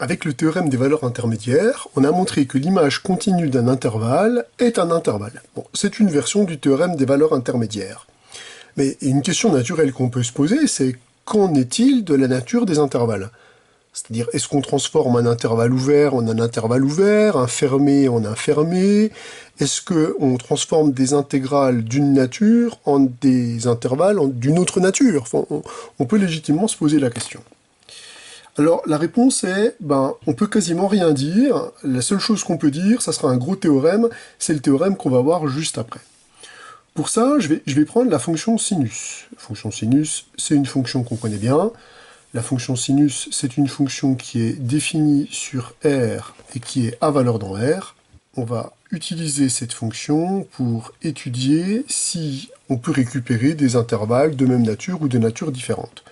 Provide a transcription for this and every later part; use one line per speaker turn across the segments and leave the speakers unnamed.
Avec le théorème des valeurs intermédiaires, on a montré que l'image continue d'un intervalle est un intervalle. Bon, c'est une version du théorème des valeurs intermédiaires. Mais une question naturelle qu'on peut se poser, c'est qu'en est-il de la nature des intervalles? C'est-à-dire, est-ce qu'on transforme un intervalle ouvert en un intervalle ouvert, un fermé en un fermé? Est-ce qu'on transforme des intégrales d'une nature en des intervalles d'une autre nature? Enfin, on peut légitimement se poser la question. Alors, la réponse est, on peut quasiment rien dire. La seule chose qu'on peut dire, ça sera un gros théorème, c'est le théorème qu'on va voir juste après. Pour ça, je vais prendre la fonction sinus. La fonction sinus, c'est une fonction qu'on connaît bien. La fonction sinus, c'est une fonction qui est définie sur R et qui est à valeur dans R. On va utiliser cette fonction pour étudier si on peut récupérer des intervalles de même nature ou de nature différente.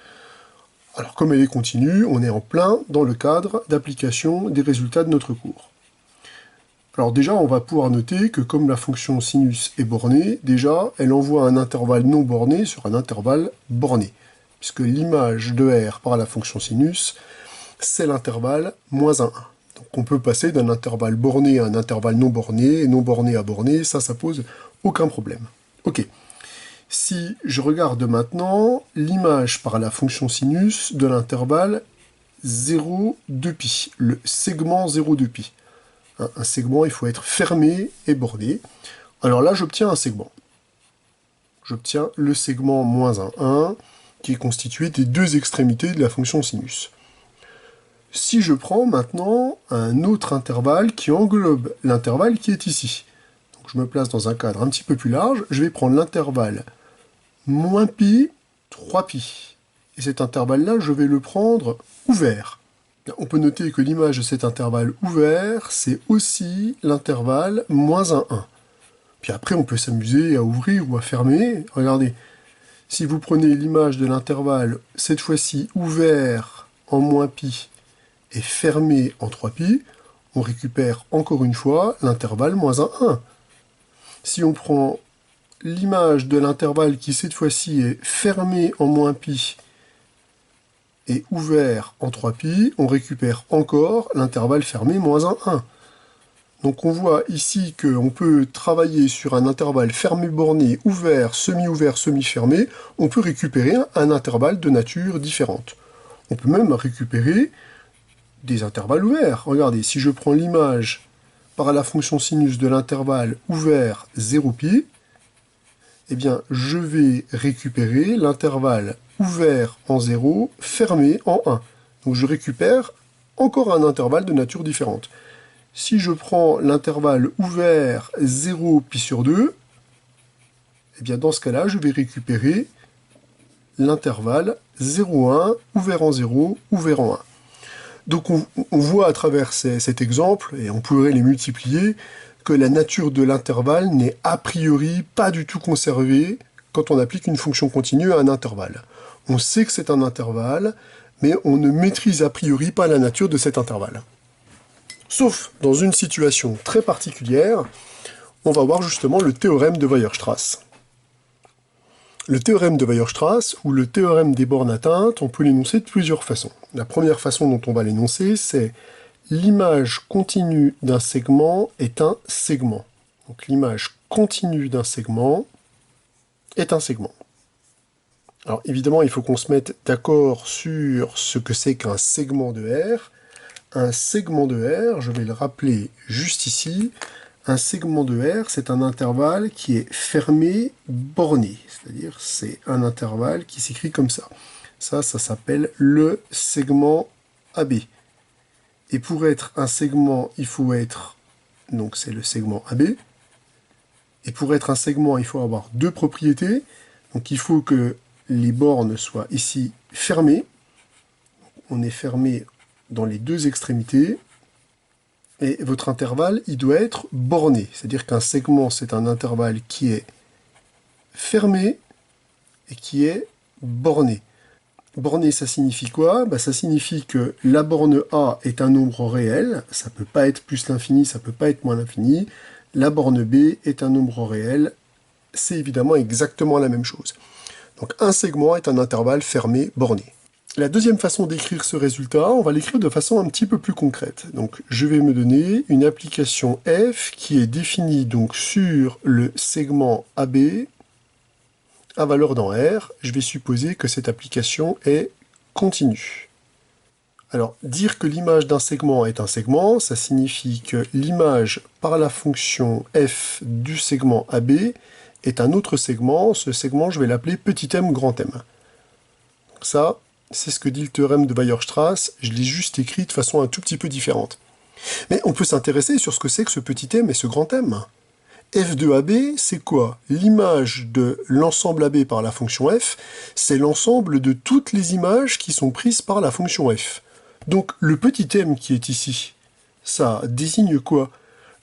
Alors, comme elle est continue, on est en plein dans le cadre d'application des résultats de notre cours. Alors déjà, on va pouvoir noter que comme la fonction sinus est bornée, déjà, elle envoie un intervalle non borné sur un intervalle borné, puisque l'image de R par la fonction sinus, c'est l'intervalle -1, 1. Donc on peut passer d'un intervalle borné à un intervalle non borné, et non borné à borné, ça pose aucun problème. Ok. Si je regarde maintenant l'image par la fonction sinus de l'intervalle 0, 2π, le segment 0, 2π. Un segment, il faut être fermé et borné. Alors là, j'obtiens un segment. J'obtiens le segment -1, 1, qui est constitué des deux extrémités de la fonction sinus. Si je prends maintenant un autre intervalle qui englobe l'intervalle qui est ici, donc je me place dans un cadre un petit peu plus large, je vais prendre l'intervalle -π, 3π. Et cet intervalle-là, je vais le prendre ouvert. On peut noter que l'image de cet intervalle ouvert, c'est aussi l'intervalle -1, 1. Puis après, on peut s'amuser à ouvrir ou à fermer. Regardez, si vous prenez l'image de l'intervalle, cette fois-ci ouvert en -π et fermé en 3π, on récupère encore une fois l'intervalle -1, 1. Si on prend l'image de l'intervalle qui cette fois-ci est fermé en -π et ouvert en 3π, on récupère encore l'intervalle fermé -1, 1. Donc on voit ici qu'on peut travailler sur un intervalle fermé borné, ouvert, semi-fermé, on peut récupérer un intervalle de nature différente. On peut même récupérer des intervalles ouverts. Regardez, si je prends l'image par la fonction sinus de l'intervalle ouvert 0π, eh bien, je vais récupérer l'intervalle ouvert en 0, fermé en 1. Donc je récupère encore un intervalle de nature différente. Si je prends l'intervalle ouvert 0π sur 2, eh bien dans ce cas-là, je vais récupérer l'intervalle 0,1, ouvert en 0, ouvert en 1. Donc on voit à travers cet exemple, et on pourrait les multiplier, que la nature de l'intervalle n'est a priori pas du tout conservée quand on applique une fonction continue à un intervalle. On sait que c'est un intervalle, mais on ne maîtrise a priori pas la nature de cet intervalle. Sauf dans une situation très particulière, on va voir justement le théorème de Weierstrass. Le théorème de Weierstrass, ou le théorème des bornes atteintes, on peut l'énoncer de plusieurs façons. La première façon dont on va l'énoncer, c'est l'image continue d'un segment est un segment. Donc l'image continue d'un segment est un segment. Alors évidemment, il faut qu'on se mette d'accord sur ce que c'est qu'un segment de R. Un segment de R, je vais le rappeler juste ici, un segment de R, c'est un intervalle qui est fermé, borné. C'est-à-dire, c'est un intervalle qui s'écrit comme ça. Ça s'appelle le segment AB. Et pour être un segment, il faut être... Donc c'est le segment AB. Et pour être un segment, il faut avoir deux propriétés. Donc il faut que les bornes soient ici fermées. On est fermé dans les deux extrémités. Et votre intervalle, il doit être borné. C'est-à-dire qu'un segment, c'est un intervalle qui est fermé et qui est borné. Borné, ça signifie quoi? Ça signifie que la borne A est un nombre réel. Ça ne peut pas être plus l'infini, ça ne peut pas être moins l'infini. La borne B est un nombre réel. C'est évidemment exactement la même chose. Donc un segment est un intervalle fermé, borné. La deuxième façon d'écrire ce résultat, on va l'écrire de façon un petit peu plus concrète. Donc, je vais me donner une application f qui est définie donc sur le segment AB à valeur dans R. Je vais supposer que cette application est continue. Alors, dire que l'image d'un segment est un segment, ça signifie que l'image par la fonction f du segment AB est un autre segment. Ce segment, je vais l'appeler petit m grand M. Ça, c'est ce que dit le théorème de Weierstrass, je l'ai juste écrit de façon un tout petit peu différente. Mais on peut s'intéresser sur ce que c'est que ce petit m et ce grand M. f de AB, c'est quoi? L'image de l'ensemble AB par la fonction f, c'est l'ensemble de toutes les images qui sont prises par la fonction f. Donc le petit m qui est ici, ça désigne quoi?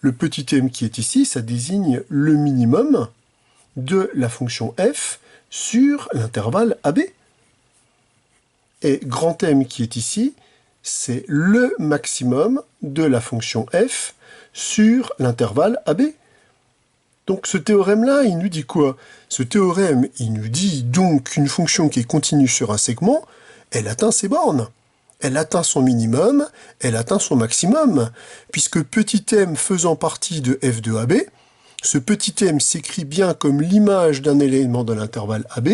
Le petit m qui est ici, ça désigne le minimum de la fonction f sur l'intervalle AB. Et grand M qui est ici, c'est le maximum de la fonction f sur l'intervalle AB. Donc ce théorème-là, il nous dit quoi? Ce théorème, il nous dit donc qu'une fonction qui est continue sur un segment, elle atteint ses bornes. Elle atteint son minimum, elle atteint son maximum, puisque petit m faisant partie de f de AB, ce petit m s'écrit bien comme l'image d'un élément de l'intervalle AB,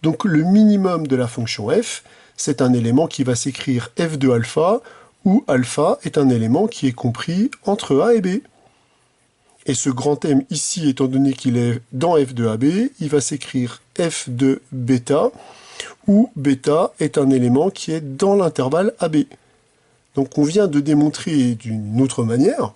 donc le minimum de la fonction f, c'est un élément qui va s'écrire f de alpha, où alpha est un élément qui est compris entre A et B. Et ce grand M ici, étant donné qu'il est dans f de AB, il va s'écrire f de bêta, où bêta est un élément qui est dans l'intervalle AB. Donc on vient de démontrer d'une autre manière,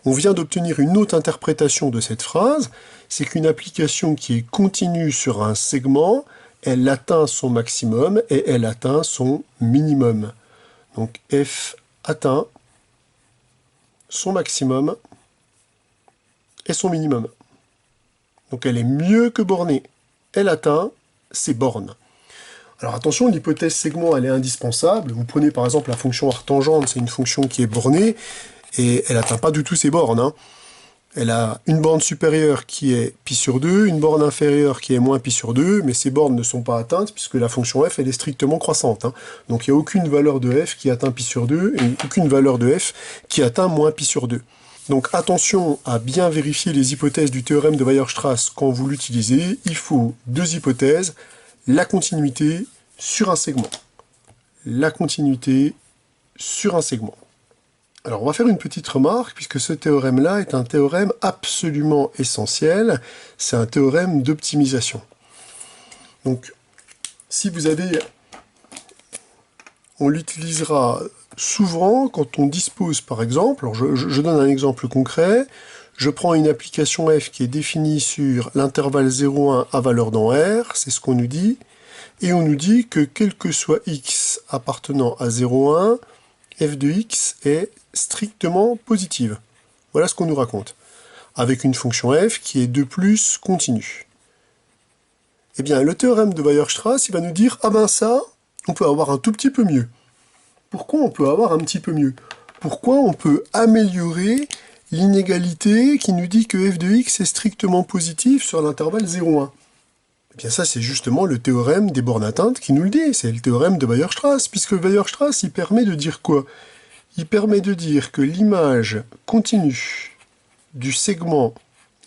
on vient d'obtenir une autre interprétation de cette phrase, c'est qu'une application qui est continue sur un segment, elle atteint son maximum et elle atteint son minimum. Donc f atteint son maximum et son minimum. Donc elle est mieux que bornée. Elle atteint ses bornes. Alors attention, l'hypothèse segment, elle est indispensable. Vous prenez par exemple la fonction arctangente, c'est une fonction qui est bornée, et elle n'atteint pas du tout ses bornes, hein. Elle a une borne supérieure qui est pi sur 2, une borne inférieure qui est moins pi sur 2, mais ces bornes ne sont pas atteintes puisque la fonction f elle est strictement croissante, hein. Donc il n'y a aucune valeur de f qui atteint pi sur 2 et aucune valeur de f qui atteint moins pi sur 2. Donc attention à bien vérifier les hypothèses du théorème de Weierstrass quand vous l'utilisez. Il faut deux hypothèses, la continuité sur un segment. La continuité sur un segment. Alors on va faire une petite remarque, puisque ce théorème-là est un théorème absolument essentiel, c'est un théorème d'optimisation. Donc, si vous avez... On l'utilisera souvent quand on dispose, par exemple, alors je donne un exemple concret, je prends une application f qui est définie sur l'intervalle 0,1 à valeur dans R, c'est ce qu'on nous dit, et on nous dit que quel que soit x appartenant à 0,1, f de x est strictement positive. Voilà ce qu'on nous raconte. Avec une fonction f qui est de plus continue. Eh bien, le théorème de Weierstrass, il va nous dire, ah ben ça, on peut avoir un tout petit peu mieux. Pourquoi on peut avoir un petit peu mieux? Pourquoi on peut améliorer l'inégalité qui nous dit que f de x est strictement positif sur l'intervalle 0,1? Eh bien ça, c'est justement le théorème des bornes atteintes qui nous le dit. C'est le théorème de Weierstrass, puisque Weierstrass, il permet de dire quoi? Il permet de dire que l'image continue du segment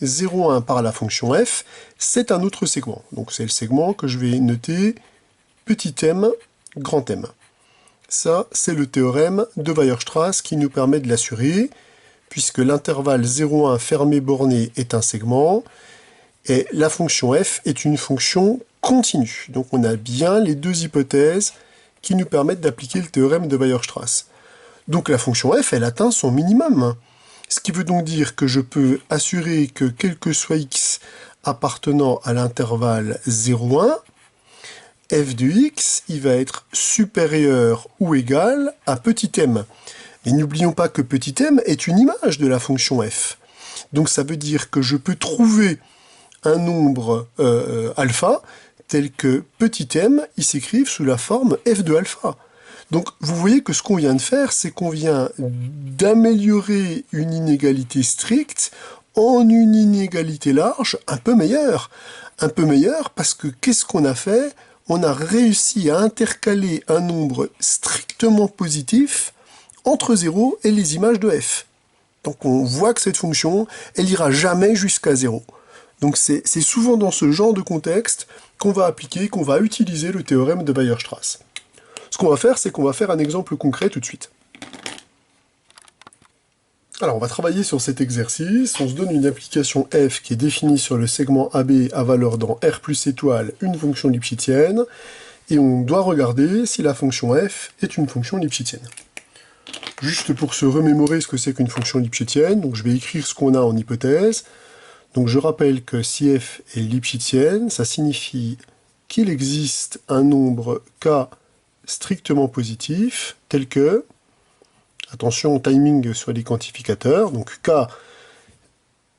0,1 par la fonction f, c'est un autre segment. Donc c'est le segment que je vais noter petit m, grand M. Ça, c'est le théorème de Weierstrass qui nous permet de l'assurer, puisque l'intervalle 0,1 fermé borné est un segment, et la fonction f est une fonction continue. Donc on a bien les deux hypothèses qui nous permettent d'appliquer le théorème de Weierstrass. Donc la fonction f, elle atteint son minimum. Ce qui veut donc dire que je peux assurer que quel que soit x appartenant à l'intervalle 0,1, f de x, il va être supérieur ou égal à petit m. Mais n'oublions pas que petit m est une image de la fonction f. Donc ça veut dire que je peux trouver un nombre alpha tel que petit m, il s'écrive sous la forme f de alpha. Donc vous voyez que ce qu'on vient de faire, c'est qu'on vient d'améliorer une inégalité stricte en une inégalité large un peu meilleure. Un peu meilleure parce que qu'est-ce qu'on a fait? on a réussi à intercaler un nombre strictement positif entre 0 et les images de f. Donc on voit que cette fonction, elle ira jamais jusqu'à 0. Donc c'est souvent dans ce genre de contexte qu'on va appliquer, qu'on va utiliser le théorème de Weierstrass. Ce qu'on va faire, c'est qu'on va faire un exemple concret tout de suite. Alors on va travailler sur cet exercice, on se donne une application f qui est définie sur le segment AB à valeur dans R plus étoile, une fonction lipschitzienne, et on doit regarder si la fonction f est une fonction lipschitzienne. Juste pour se remémorer ce que c'est qu'une fonction lipschitzienne, donc je vais écrire ce qu'on a en hypothèse. Donc je rappelle que si f est lipschitzienne, ça signifie qu'il existe un nombre k strictement positif, tel que, attention au timing sur les quantificateurs, donc k,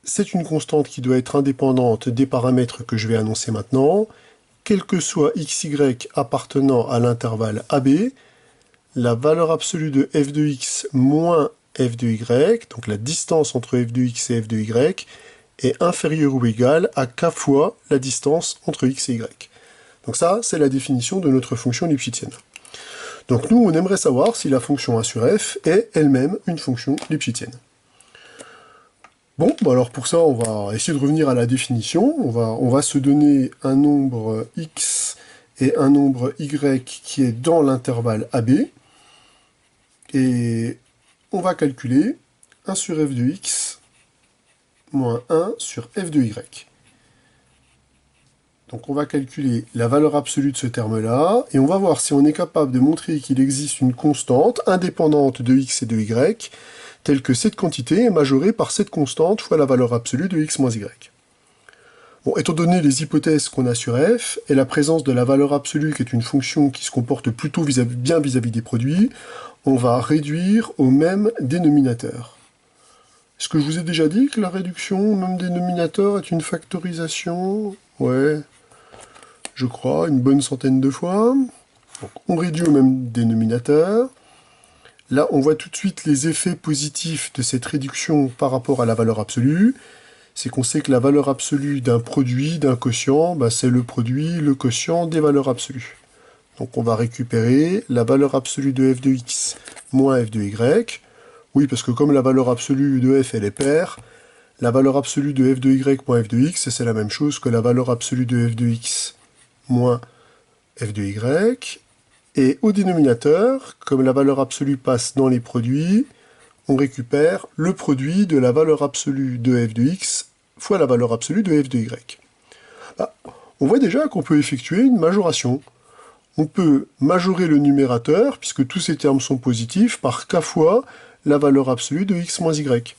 c'est une constante qui doit être indépendante des paramètres que je vais annoncer maintenant, quel que soit xy appartenant à l'intervalle AB, la valeur absolue de f de x moins f de y, donc la distance entre f de x et f de y, est inférieure ou égale à k fois la distance entre x et y. Donc ça, c'est la définition de notre fonction lipschitzienne. Donc nous, on aimerait savoir si la fonction A sur f est elle-même une fonction lipschitzienne. Bon, bah alors pour ça, on va essayer de revenir à la définition. On va se donner un nombre x et un nombre y qui est dans l'intervalle AB. Et on va calculer 1 sur f de x moins 1 sur f de y. Donc on va calculer la valeur absolue de ce terme-là, et on va voir si on est capable de montrer qu'il existe une constante indépendante de x et de y, telle que cette quantité est majorée par cette constante fois la valeur absolue de x moins y. Bon, étant donné les hypothèses qu'on a sur f, et la présence de la valeur absolue qui est une fonction qui se comporte plutôt bien vis-à-vis des produits, on va réduire au même dénominateur. Est-ce que je vous ai déjà dit que la réduction au même dénominateur est une factorisation? Ouais, je crois, une bonne centaine de fois. Donc, on réduit au même dénominateur. Là, on voit tout de suite les effets positifs de cette réduction par rapport à la valeur absolue. C'est qu'on sait que la valeur absolue d'un produit, d'un quotient, bah, c'est le produit, le quotient des valeurs absolues. Donc on va récupérer la valeur absolue de f de x moins f de y. Oui, parce que comme la valeur absolue de f, elle est paire, la valeur absolue de f de y moins f de x, c'est la même chose que la valeur absolue de f de x moins f de y. Et au dénominateur, comme la valeur absolue passe dans les produits, on récupère le produit de la valeur absolue de f de x fois la valeur absolue de f de y. Bah, on voit déjà qu'on peut effectuer une majoration. On peut majorer le numérateur, puisque tous ces termes sont positifs, par k fois la valeur absolue de x moins y.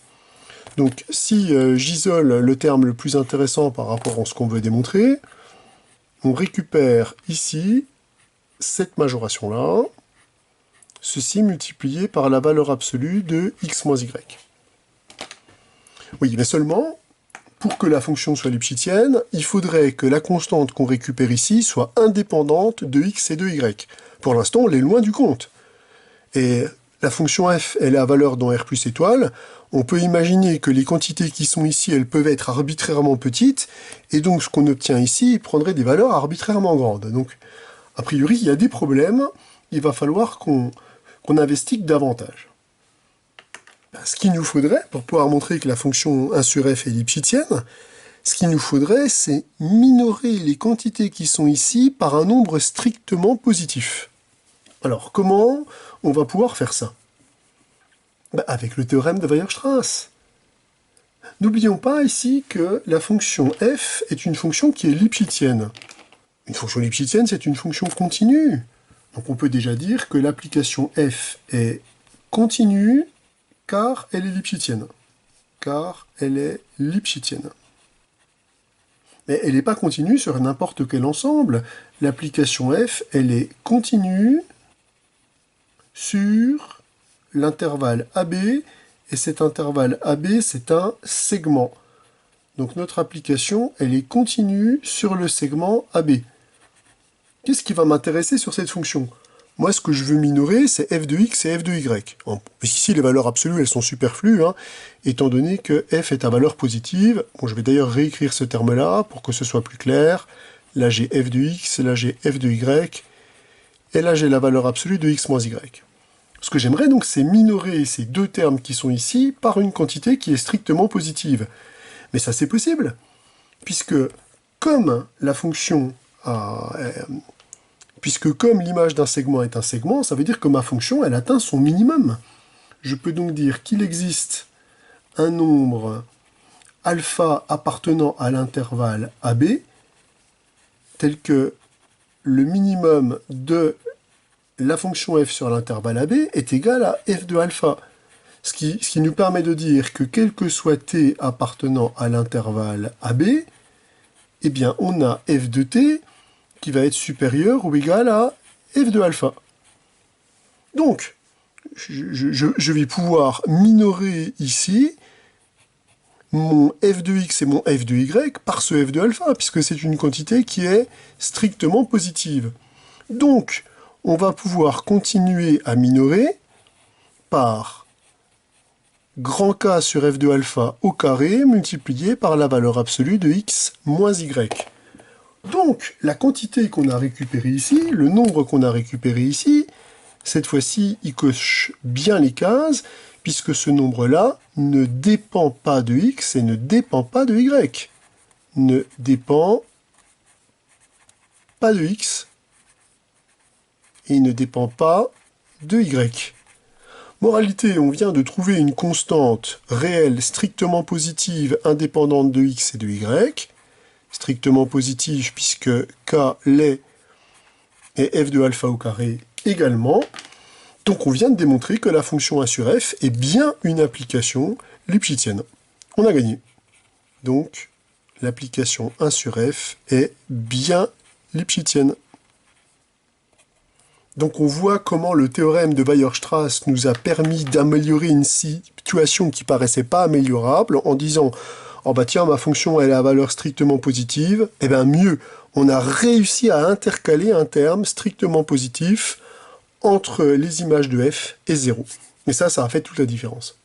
Donc si j'isole le terme le plus intéressant par rapport à ce qu'on veut démontrer, on récupère ici cette majoration-là, ceci multiplié par la valeur absolue de x moins y. Oui, mais seulement, pour que la fonction soit lipschitzienne, il faudrait que la constante qu'on récupère ici soit indépendante de x et de y. Pour l'instant, on est loin du compte. Et la fonction f, elle est à valeur dans R plus étoile. On peut imaginer que les quantités qui sont ici, elles peuvent être arbitrairement petites, et donc ce qu'on obtient ici prendrait des valeurs arbitrairement grandes. Donc, a priori, il y a des problèmes, il va falloir qu'on investigue davantage. Ce qu'il nous faudrait, pour pouvoir montrer que la fonction 1 sur f est lipschitzienne, ce qu'il nous faudrait, c'est minorer les quantités qui sont ici par un nombre strictement positif. Alors, comment on va pouvoir faire ça? Avec le théorème de Weierstrass. N'oublions pas ici que la fonction f est une fonction qui est lipschitzienne. Une fonction lipschitzienne, c'est une fonction continue. Donc on peut déjà dire que l'application f est continue car elle est lipschitzienne. Car elle est lipschitzienne. Mais elle n'est pas continue sur n'importe quel ensemble. L'application f, elle est continue sur l'intervalle AB, et cet intervalle AB, c'est un segment. Donc notre application, elle est continue sur le segment AB. Qu'est-ce qui va m'intéresser sur cette fonction? Moi, ce que je veux minorer, c'est f de x et f de y. Ici, les valeurs absolues, elles sont superflues, étant donné que f est à valeur positive. Bon, je vais d'ailleurs réécrire ce terme-là pour que ce soit plus clair. là j'ai f de x, là j'ai f de y, et là j'ai la valeur absolue de x moins y. Ce que j'aimerais donc, c'est minorer ces deux termes qui sont ici par une quantité qui est strictement positive. Mais ça c'est possible, puisque comme la fonction puisque comme l'image d'un segment est un segment, ça veut dire que ma fonction, elle atteint son minimum. Je peux donc dire qu'il existe un nombre alpha appartenant à l'intervalle AB, tel que le minimum de la fonction f sur l'intervalle AB est égal à f de alpha. Ce qui nous permet de dire que quel que soit t appartenant à l'intervalle AB, eh bien on a f de t qui va être supérieur ou égal à f de alpha. Donc, je vais pouvoir minorer ici mon f de x et mon f de y par ce f de alpha, puisque c'est une quantité qui est strictement positive. Donc, on va pouvoir continuer à minorer par grand K sur f de alpha au carré multiplié par la valeur absolue de x moins y. Donc, la quantité qu'on a récupérée ici, le nombre qu'on a récupéré ici, cette fois-ci, il coche bien les cases, puisque ce nombre-là ne dépend pas de x et ne dépend pas de y. Ne dépend pas de x et ne dépend pas de y. Moralité, on vient de trouver une constante réelle strictement positive indépendante de x et de y. Strictement positive puisque k l'est et f de alpha au carré également. Donc on vient de démontrer que la fonction 1 sur f est bien une application lipschitzienne. On a gagné. Donc l'application 1 sur f est bien lipschitzienne. Donc on voit comment le théorème de Weierstrass nous a permis d'améliorer une situation qui paraissait pas améliorable en disant « Oh bah tiens, ma fonction elle a valeur strictement positive », eh bien mieux, on a réussi à intercaler un terme strictement positif entre les images de f et 0. Et ça a fait toute la différence.